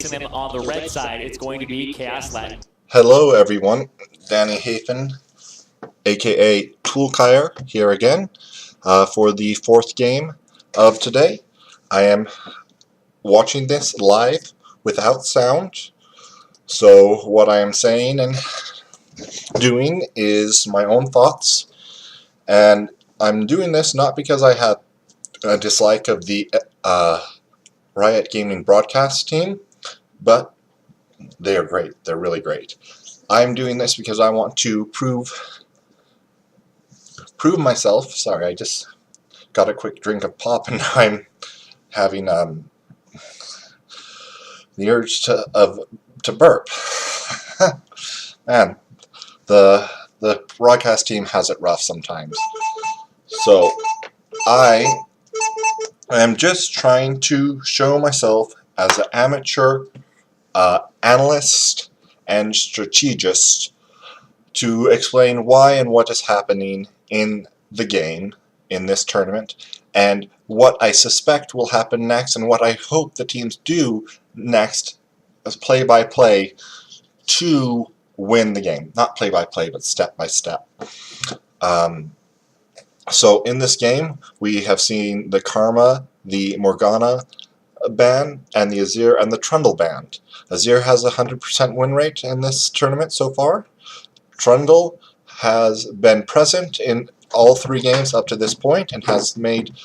facing them on the red side, it's going to be Chaos Lad. Hello everyone, Danny Hafen, aka Toolkire, here again for the fourth game of today. I am watching this live without sound, so what I am saying and doing is my own thoughts, and I'm doing this not because I had a dislike of the Riot Gaming broadcast team, but they are great. They're really great. I'm doing this because I want to prove myself. Sorry, I just got a quick drink of pop and now I'm having the urge to burp. Man, the broadcast team has it rough sometimes. So I am just trying to show myself as an amateur analyst and strategist to explain why and what is happening in the game in this tournament, and what I suspect will happen next, and what I hope the teams do next as play-by-play to win the game. Not play-by-play, but step-by-step. So in this game, we have seen the Karma, the Morgana ban, and the Azir and the Trundle band. Azir has a 100% win rate in this tournament so far. Trundle has been present in all three games up to this point and has made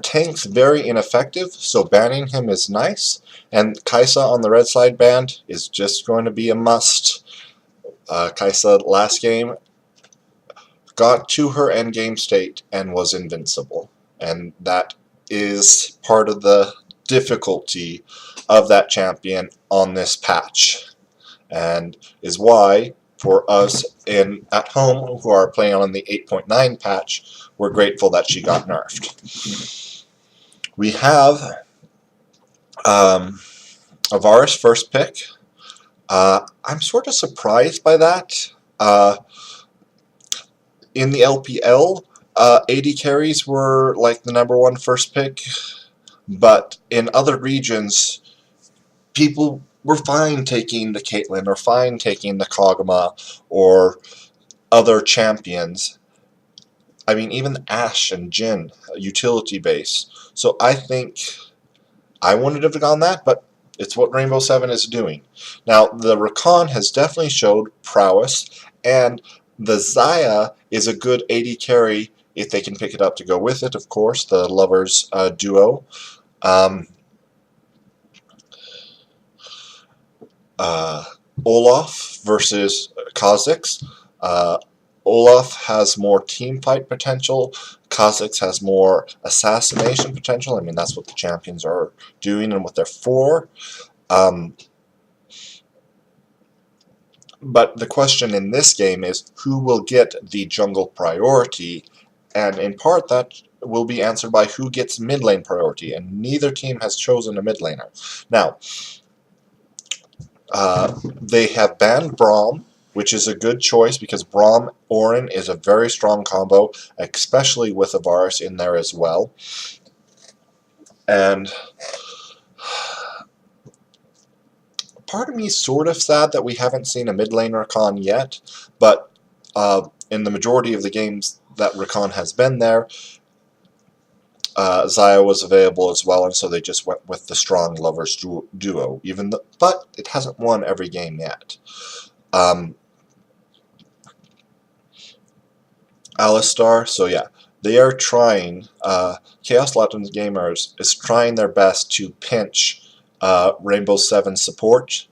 tanks very ineffective, so banning him is nice. And Kai'Sa on the red side band is just going to be a must. Kai'Sa last game got to her endgame state and was invincible, and that is part of the difficulty of that champion on this patch, and is why for us at home who are playing on the 8.9 patch, we're grateful that she got nerfed. We have a Varus first pick. I'm sort of surprised by that. In the LPL, AD carries were like the #1 first pick, but in other regions, people were fine taking the Caitlyn or fine taking the Kog'Maw or other champions. I mean, even Ashe and Jhin, utility base. So I think I wouldn't have gone that, but it's what Rainbow 7 is doing. Now, the Rakan has definitely showed prowess, and the Xayah is a good AD carry if they can pick it up to go with it, of course, the Lovers duo. Olaf versus Kha'Zix. Olaf has more team fight potential. Kha'Zix has more assassination potential. I mean, that's what the champions are doing and what they're for. But the question in this game is who will get the jungle priority, and in part that will be answered by who gets mid lane priority, and neither team has chosen a mid laner. Now, they have banned Braum, which is a good choice because Braum Orin is a very strong combo, especially with a Varus in there as well. And part of me is sort of sad that we haven't seen a mid lane Rakan yet, but in the majority of the games that Rakan has been there, Xayah was available as well, and so they just went with the strong Lovers duo. But it hasn't won every game yet. Alistar, so yeah, they are trying. Chaos Latin Gamers is trying their best to pinch Rainbow 7 support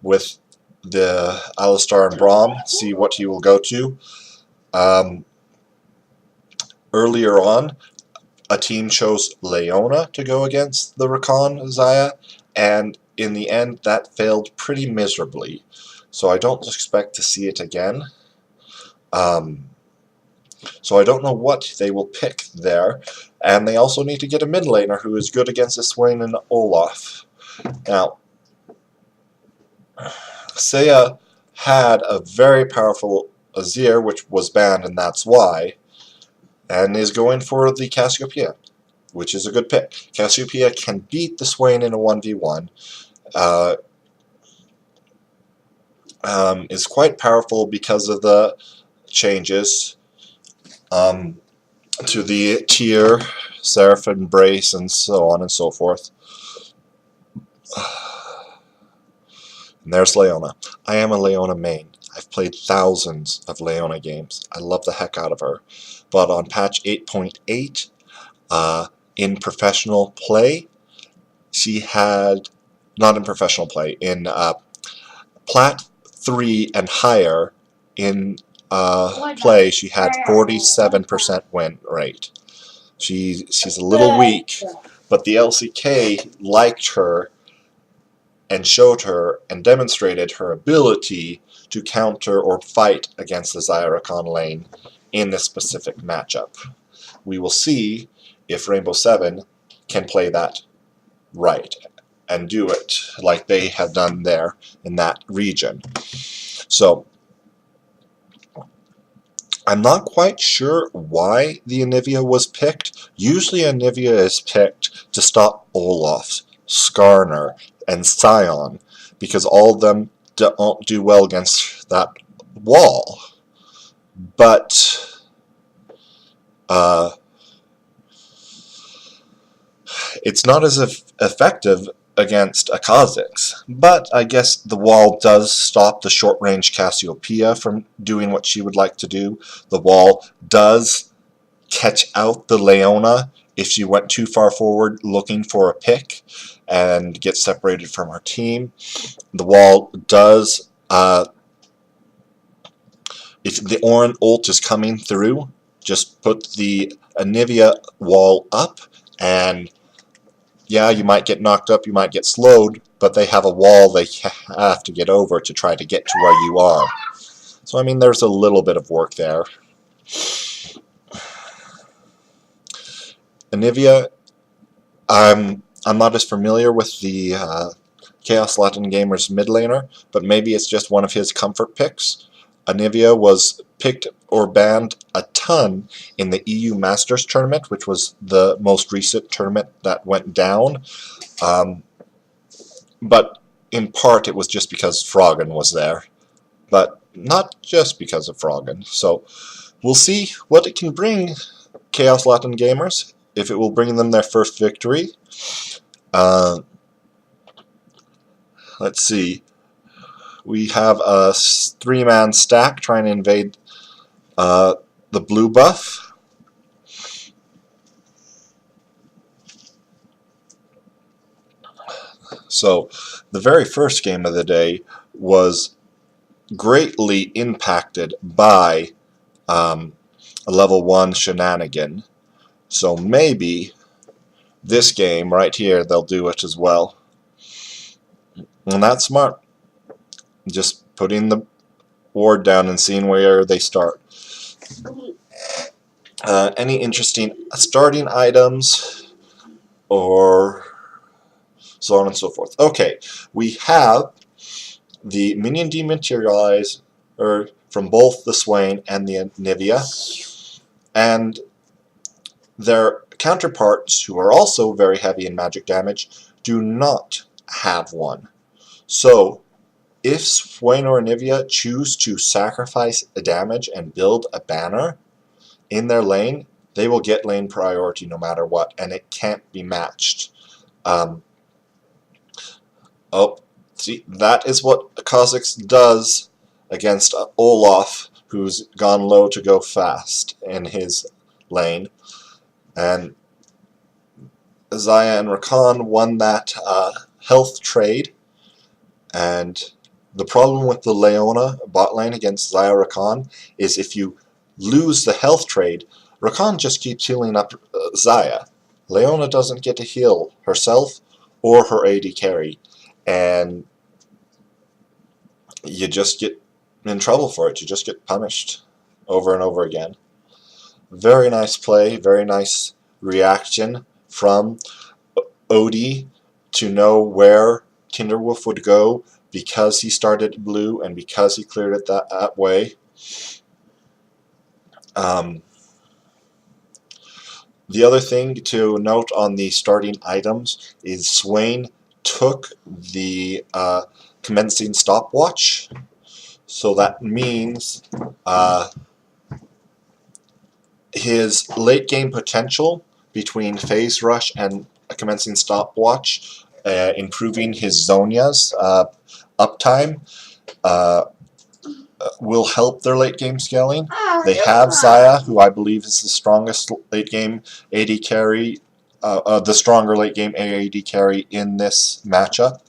with the Alistar and Braum, see what he will go to. Earlier on, a team chose Leona to go against the Rakan Xayah, and in the end that failed pretty miserably. So I don't expect to see it again. So I don't know what they will pick there. And they also need to get a mid laner who is good against a Swain and Olaf. Now, Seiya had a very powerful Azir, which was banned, and that's why, and is going for the Cassiopeia, which is a good pick. Cassiopeia can beat the Swain in a 1v1, is quite powerful because of the changes to the tier, Seraph Embrace, and so on and so forth. And there's Leona. I am a Leona main. I've played thousands of Leona games. I love the heck out of her. But on patch 8.8, in professional play, she had, not in professional play, in Plat 3 and higher in play, she had 47% win rate. She's a little weak, but the LCK liked her and showed her and demonstrated her ability to counter or fight against the Xayah Rakan lane in this specific matchup. We will see if Rainbow Seven can play that right and do it like they have done there in that region. So I'm not quite sure why the Anivia was picked. Usually Anivia is picked to stop Olaf, Skarner, and Sion, because all of them don't do well against that wall. But it's not as effective against a Kha'Zix. But I guess the wall does stop the short-range Cassiopeia from doing what she would like to do. The wall does catch out the Leona if she went too far forward looking for a pick and get separated from her team. The wall does, if the Orin ult is coming through, just put the Anivia wall up, and yeah, you might get knocked up, you might get slowed, but they have a wall they have to get over to try to get to where you are. So I mean, there's a little bit of work there. Anivia, I'm not as familiar with the Chaos Latin Gamers mid laner, but maybe it's just one of his comfort picks. Anivia was picked or banned a ton in the EU Masters tournament, which was the most recent tournament that went down. But in part it was just because Froggen was there. But not just because of Froggen. So we'll see what it can bring Chaos Latin Gamers, if it will bring them their first victory. Let's see. We have a 3-man stack trying to invade the blue buff. So the very first game of the day was greatly impacted by a level 1 shenanigan. So maybe this game right here they'll do it as well. And that's smart. Just putting the ward down and seeing where they start. Any interesting starting items or so on and so forth. Okay, we have the minion dematerialize from both the Swain and the Anivia, and their counterparts, who are also very heavy in magic damage, do not have one. So if Swain or Anivia choose to sacrifice a damage and build a banner in their lane, they will get lane priority no matter what, and it can't be matched. Oh, see, that is what Kha'Zix does against Olaf, who's gone low to go fast in his lane. And Xayah and Rakan won that health trade, and the problem with the Leona bot lane against Xayah Rakan is if you lose the health trade, Rakan just keeps healing up Xayah. Leona doesn't get to heal herself or her AD carry, and you just get in trouble for it. You just get punished over and over again. Very nice play, very nice reaction from Odie to know where Tinderwolf would go because he started blue and because he cleared it that way. The other thing to note on the starting items is Swain took the commencing stopwatch, so that means his late game potential between phase rush and a commencing stopwatch, improving his Zonia's uptime, will help their late game scaling. They have Xayah, who I believe is the strongest late game AD carry, the stronger late game AD carry in this matchup.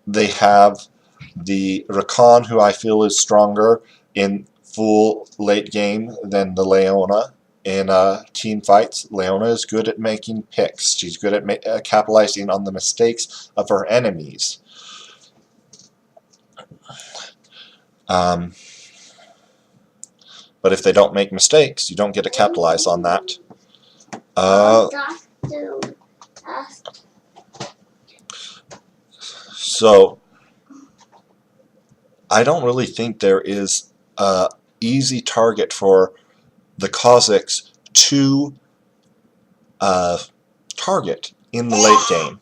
They have the Rakan, who I feel is stronger in full late game than the Leona in team fights. Leona is good at making picks. She's good at capitalizing on the mistakes of her enemies. But if they don't make mistakes, you don't get to capitalize on that. So I don't really think there is an easy target for the Kazakhs to target in the late game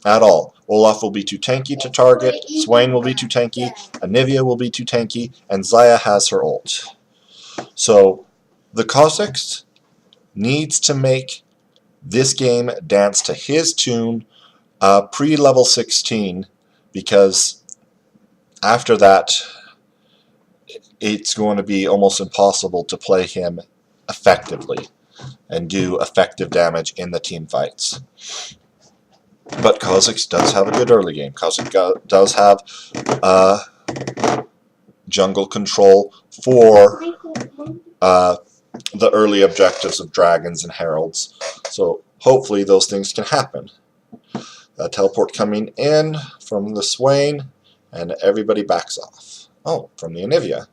at all. Olaf will be too tanky to target, Swain will be too tanky, Anivia will be too tanky, and Xayah has her ult. So the Kazakhs needs to make this game dance to his tune pre-level 16, because after that it's going to be almost impossible to play him effectively and do effective damage in the team fights. But Kazakhs does have a good early game. Kazakhs does have jungle control for the early objectives of dragons and heralds. So hopefully those things can happen. Teleport coming in from the Swain, and everybody backs off. Oh, from the Anivia.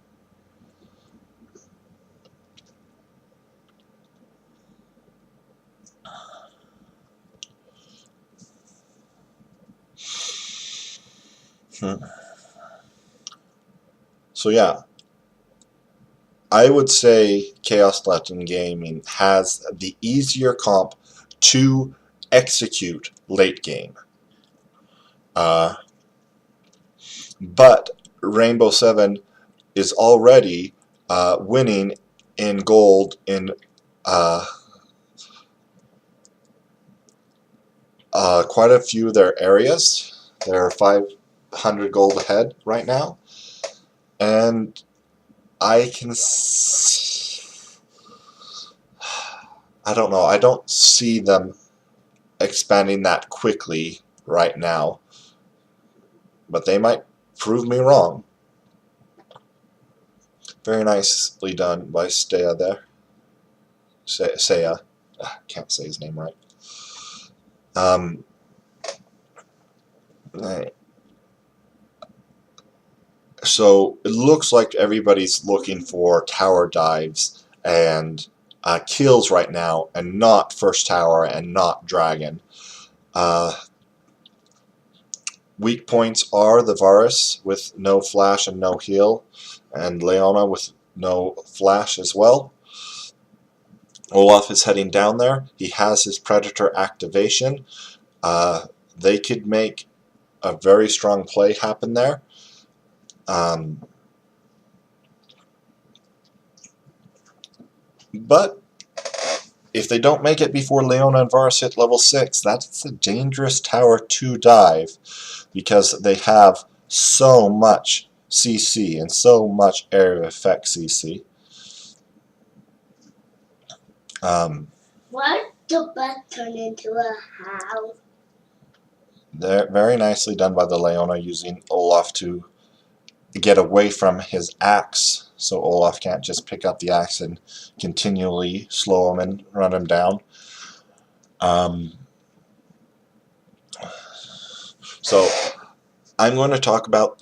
So yeah, I would say Chaos Latin Gaming has the easier comp to execute late game. But Rainbow 7 is already winning in gold in quite a few of their areas. They're 500 gold ahead right now. And I don't know. I don't see them expanding that quickly right now. But they might prove me wrong. Very nicely done by Steya there. Seiya. Can't say his name right. Right. So it looks like everybody's looking for tower dives and kills right now, and not first tower and not dragon. Weak points are the Varus with no flash and no heal, and Leona with no flash as well. Olaf is heading down there. He has his Predator activation. They could make a very strong play happen there. But if they don't make it before Leona and Varus hit level 6, that's a dangerous tower to dive, because they have so much CC and so much area of effect CC. What the bus turn into a house? They're very nicely done by the Leona, using Olaf to get away from his axe, so Olaf can't just pick up the axe and continually slow him and run him down. So I'm going to talk about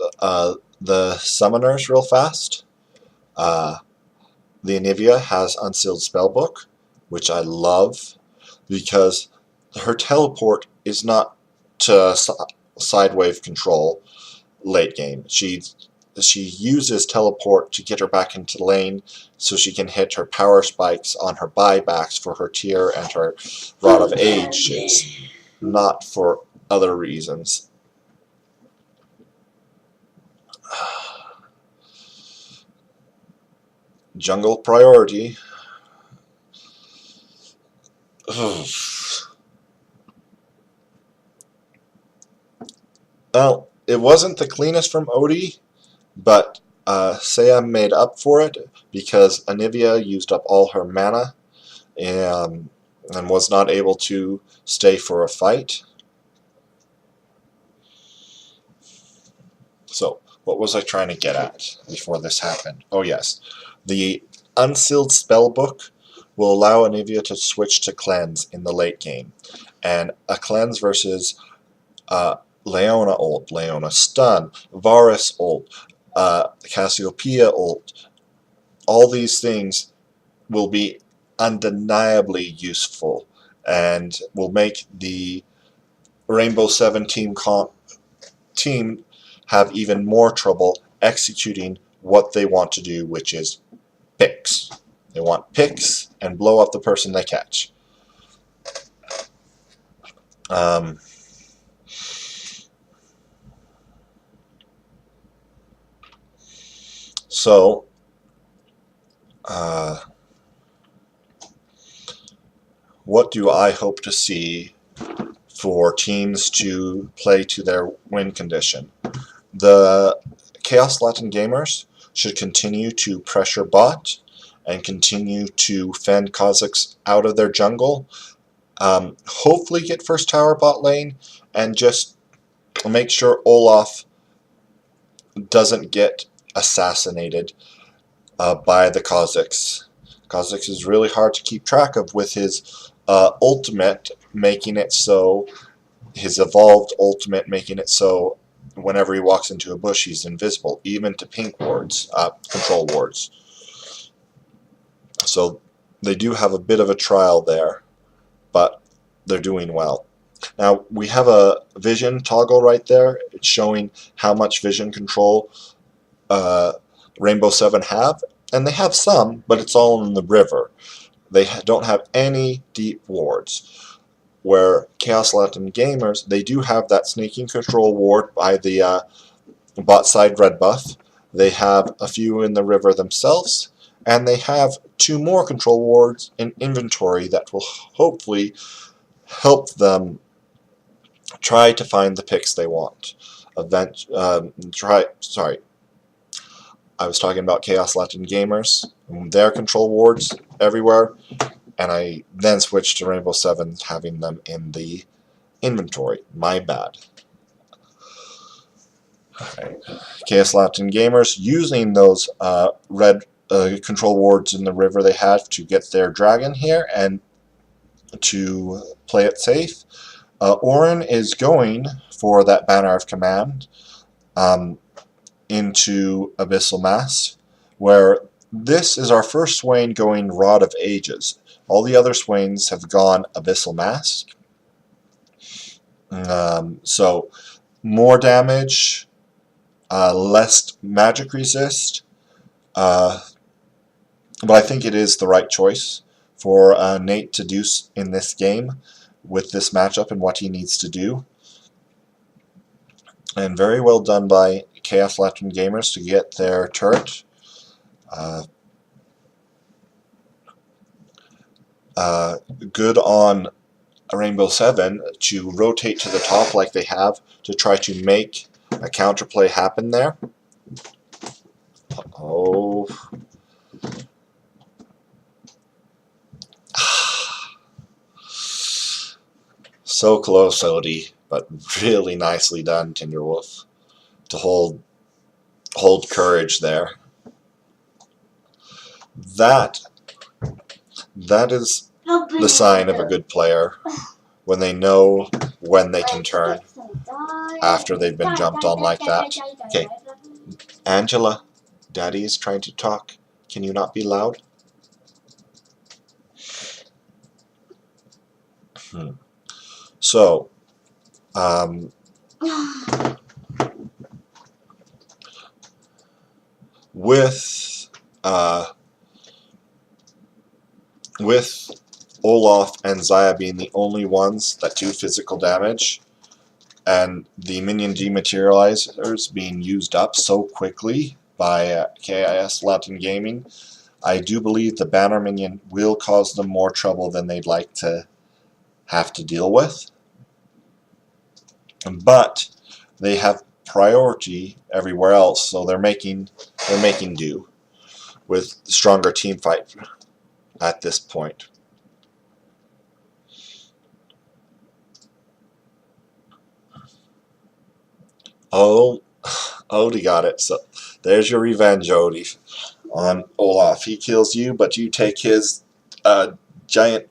the summoners real fast. The Anivia has Unsealed Spellbook, which I love, because her teleport is not to side wave control late game. She uses teleport to get her back into lane so she can hit her power spikes on her buybacks for her tier and her Rod of Age. It's not for other reasons. Jungle priority. Well, it wasn't the cleanest from Odie, but Saya made up for it because Anivia used up all her mana and was not able to stay for a fight. So, what was I trying to get at before this happened? Oh yes, the unsealed spellbook will allow Anivia to switch to cleanse in the late game, and a cleanse versus Leona ult, Leona stun, Varus ult, Cassiopeia ult. All these things will be undeniably useful and will make the Rainbow Seven team have even more trouble executing what they want to do, which is picks. They want picks and blow up the person they catch. So, what do I hope to see for teams to play to their win condition? The Chaos Latin Gamers should continue to pressure bot and continue to fend Kazakhs out of their jungle. Hopefully get first tower bot lane and just make sure Olaf doesn't get assassinated by the Kazakhs. Kazakhs is really hard to keep track of with his ultimate making it so, his evolved ultimate making it so whenever he walks into a bush he's invisible, even to pink wards, control wards. So they do have a bit of a trial there, but they're doing well. Now we have a vision toggle right there. It's showing how much vision control Rainbow Seven have, and they have some, but it's all in the river. They don't have any deep wards. Where Chaos Latin Gamers, they do have that sneaking control ward by the bot side red buff. They have a few in the river themselves, and they have 2 more control wards in inventory that will hopefully help them try to find the picks they want. I was talking about Chaos Latin Gamers, their control wards everywhere, and I then switched to Rainbow Seven, having them in the inventory. My bad. Okay. Chaos Latin Gamers using those red control wards in the river they have to get their dragon here and to play it safe. Orin is going for that Banner of Command into Abyssal Mass, where this is our first Swain going Rod of Ages. All the other Swains have gone Abyssal Mask. So more damage, less magic resist, but I think it is the right choice for Nate to do in this game with this matchup and what he needs to do. And very well done by Chaos Latin Gamers to get their turret. Good on Rainbow Seven to rotate to the top like they have to try to make a counterplay happen there. Oh. So close, Odie, but really nicely done, Tinderwolf, to hold courage there. That is the sign of a good player, when they know when they can turn after they've been jumped on like that. Okay, Angela, Daddy is trying to talk. Can you not be loud? So, with Olaf and Xayah being the only ones that do physical damage, and the minion dematerializers being used up so quickly by KIS Latin Gaming, I do believe the banner minion will cause them more trouble than they'd like to have to deal with. But they have priority everywhere else, so they're making do with stronger team fight at this point. Oh, Odie got it. So there's your revenge, Odie, on Olaf. He kills you, but you take his giant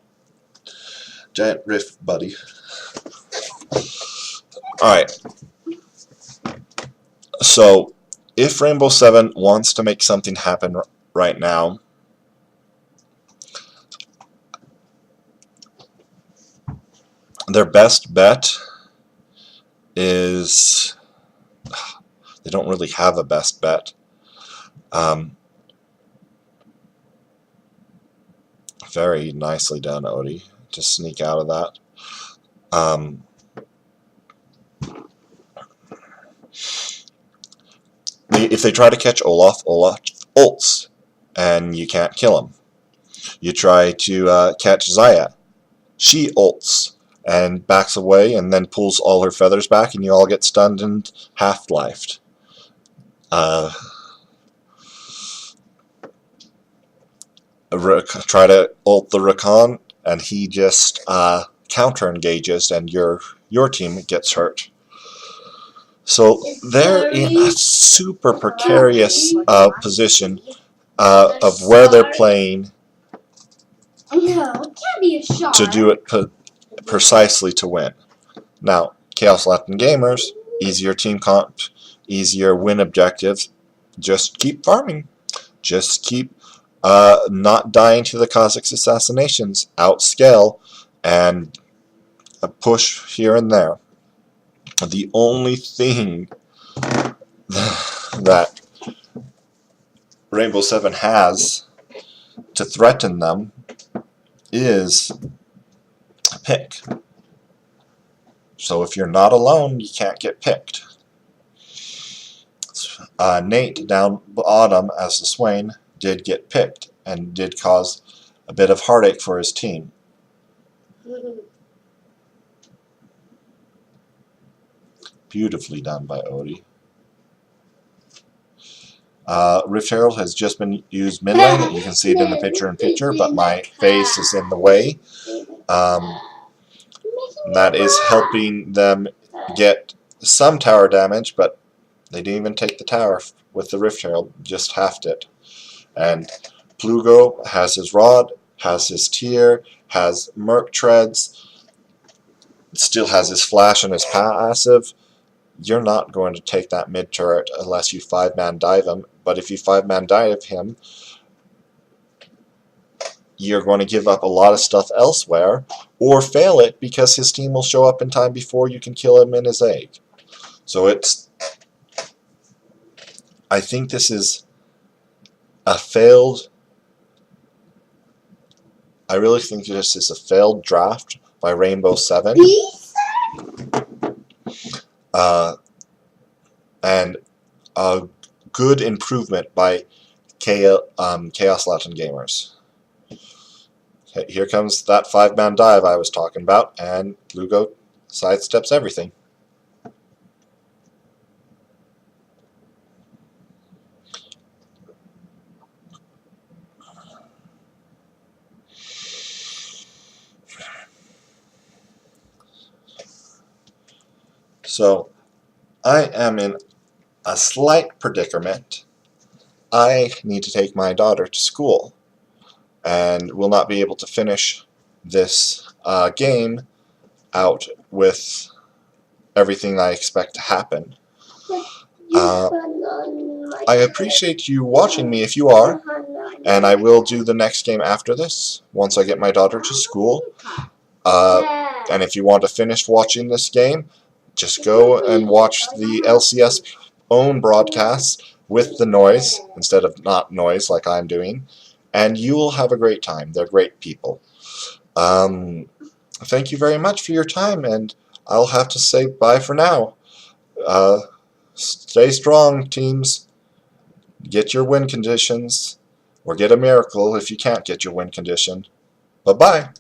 rift, buddy. Alright. So, if Rainbow Seven wants to make something happen right now, their best bet is... They don't really have a best bet. Very nicely done, Odie, to sneak out of that. If they try to catch Olaf, Olaf ults, and you can't kill him. You try to catch Xayah. She ults and backs away and then pulls all her feathers back, and you all get stunned and half-lifed. Try to ult the Rakan, and he just counter-engages, and your team gets hurt. So they're in a super precarious position of where they're playing to do it precisely to win. Now, Chaos Latin Gamers, easier team comp, easier win objectives. Just keep farming. Just keep not dying to the Kha'Zix assassinations. Outscale and push here and there. The only thing that Rainbow Seven has to threaten them is a pick. So if you're not alone, you can't get picked. Nate down bottom as the Swain did get picked and did cause a bit of heartache for his team. Beautifully done by Odie. Rift Herald has just been used mid lane. You can see it in the picture-in-picture, but my face is in the way. That is helping them get some tower damage, but they didn't even take the tower with the Rift Herald, just halved it. And Plugo has his rod, has his tier, has Merc treads, still has his flash and his passive. You're not going to take that mid turret unless you 5-man dive him, but if you 5-man dive him, you're going to give up a lot of stuff elsewhere, or fail it because his team will show up in time before you can kill him in his egg. So I think this is a failed... I really think this is a failed draft by Rainbow Seven. And a good improvement by Chaos Latin Gamers. Okay, here comes that 5-man dive I was talking about, and Lugo sidesteps everything. So, I am in a slight predicament. I need to take my daughter to school, and will not be able to finish this game out with everything I expect to happen. I appreciate you watching me if you are, and I will do the next game after this, once I get my daughter to school. And if you want to finish watching this game, just go and watch the LCS own broadcasts with the noise, instead of not noise like I'm doing, and you will have a great time. They're great people. Thank you very much for your time, and I'll have to say bye for now. Stay strong, teams. Get your win conditions, or get a miracle if you can't get your win condition. Bye-bye.